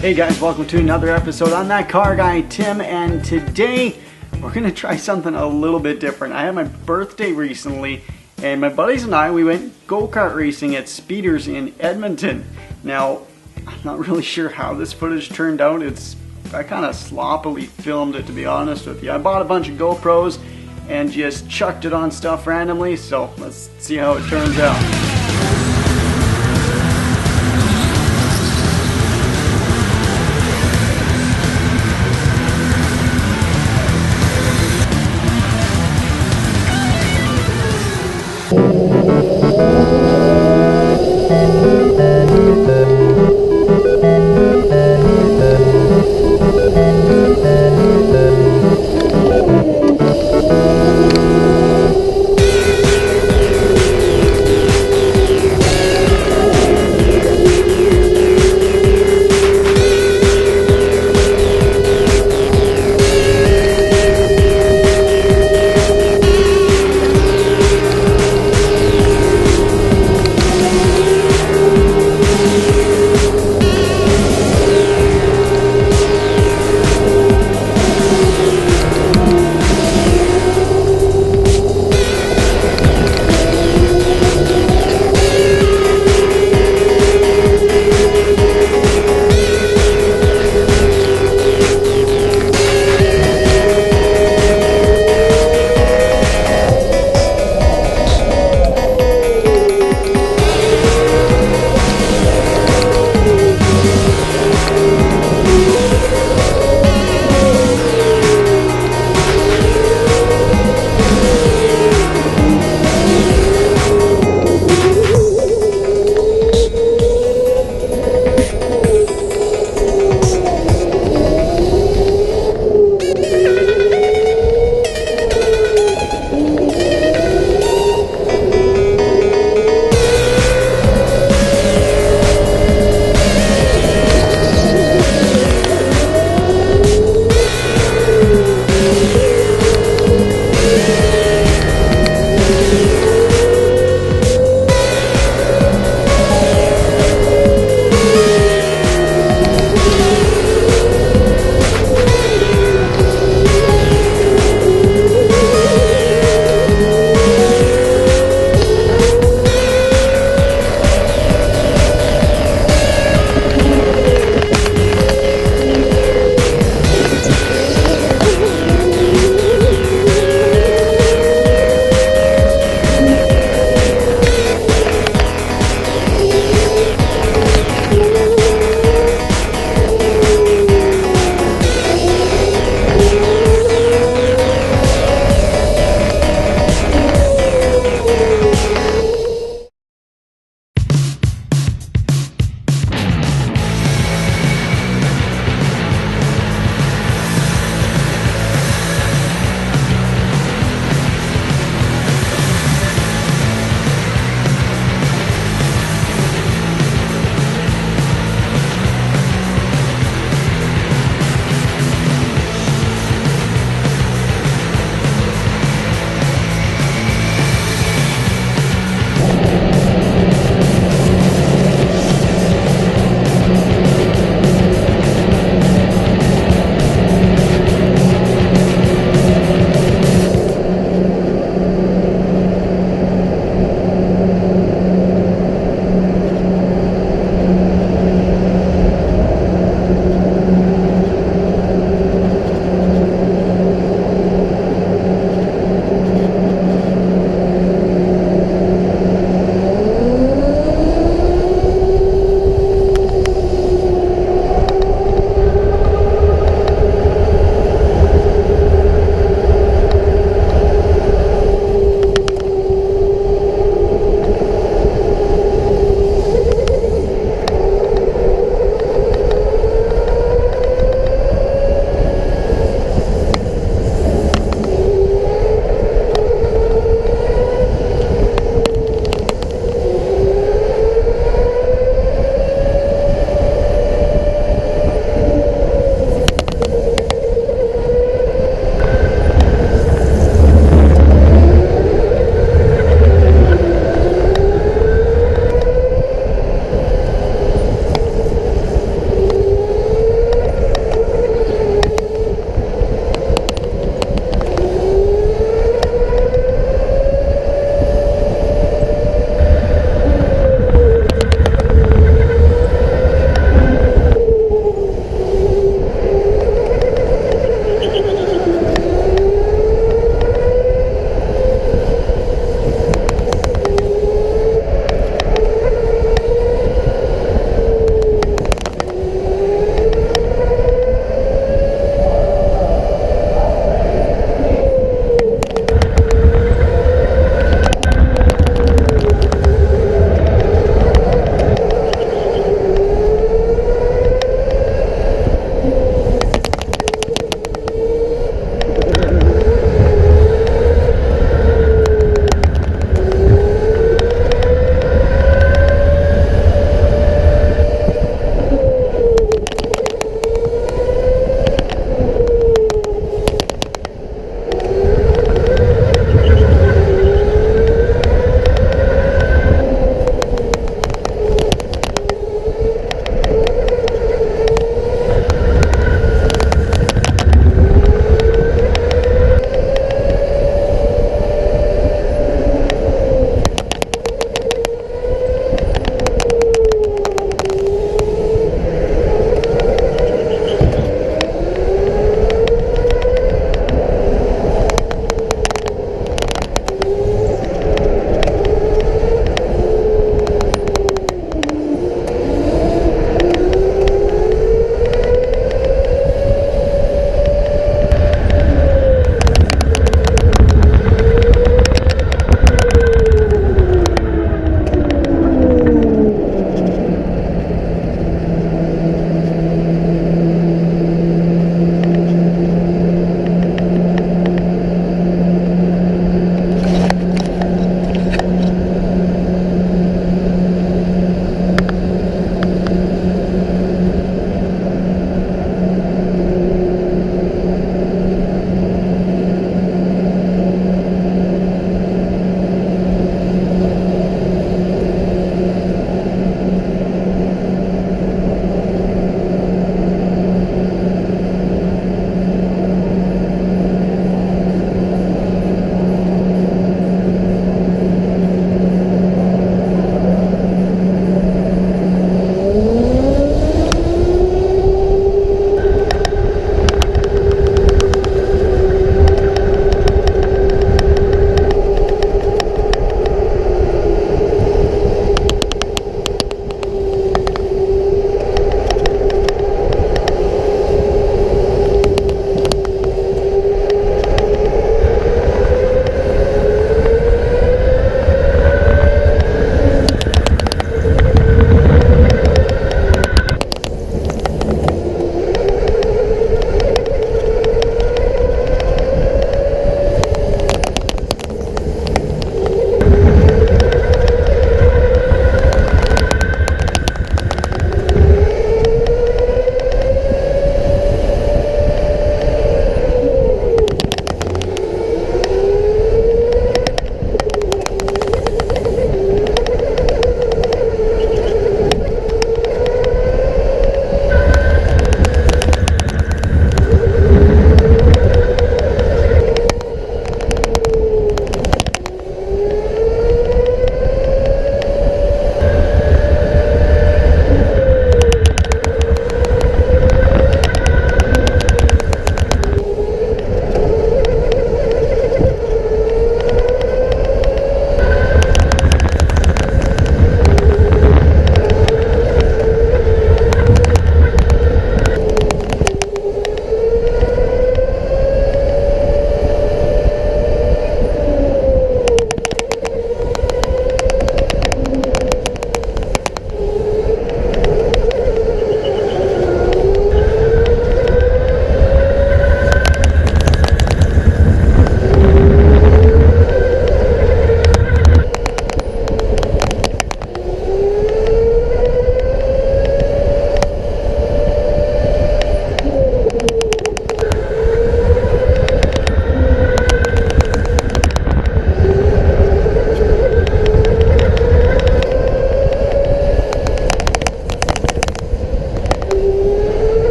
Hey guys, welcome to another episode on That Car Guy Tim, and today we're going to try something a little bit different. I had my birthday recently, and my buddies and I, we went go-kart racing at Speeders in Edmonton. Now, I'm not really sure how this footage turned out. I kind of sloppily filmed it, to be honest with you. I bought a bunch of GoPros and just chucked it on stuff randomly, so let's see how it turns out.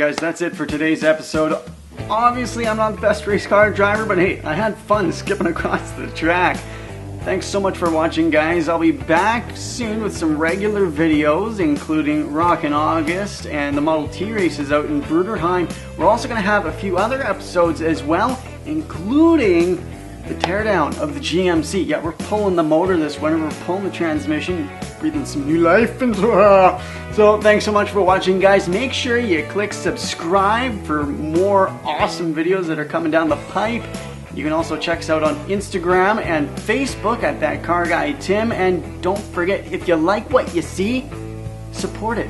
guys, that's it for today's episode. Obviously, I'm not the best race car driver, but hey, I had fun skipping across the track. Thanks so much for watching, guys. I'll be back soon with some regular videos, including Rockin' August and the Model T races out in Bruderheim. We're also going to have a few other episodes as well, including the teardown of the GMC. Yeah, we're pulling the motor this winter, we're pulling the transmission, breathing some new life into her. So thanks so much for watching, guys. Make sure you click subscribe for more awesome videos that are coming down the pipe. You can also check us out on Instagram and Facebook at thatcarguytim. And don't forget, if you like what you see, support it.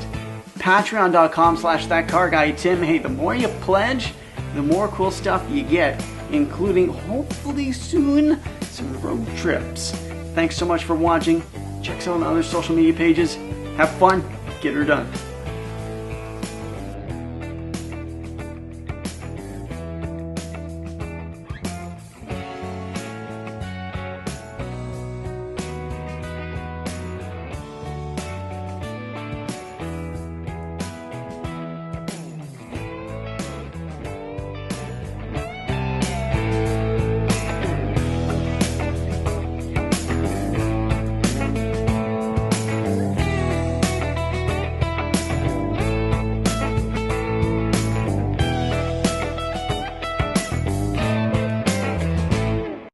Patreon.com/thatcarguytim. Hey, the more you pledge, the more cool stuff you get, including, hopefully soon, some road trips. Thanks so much for watching. Check us out on other social media pages. Have fun. Get her done.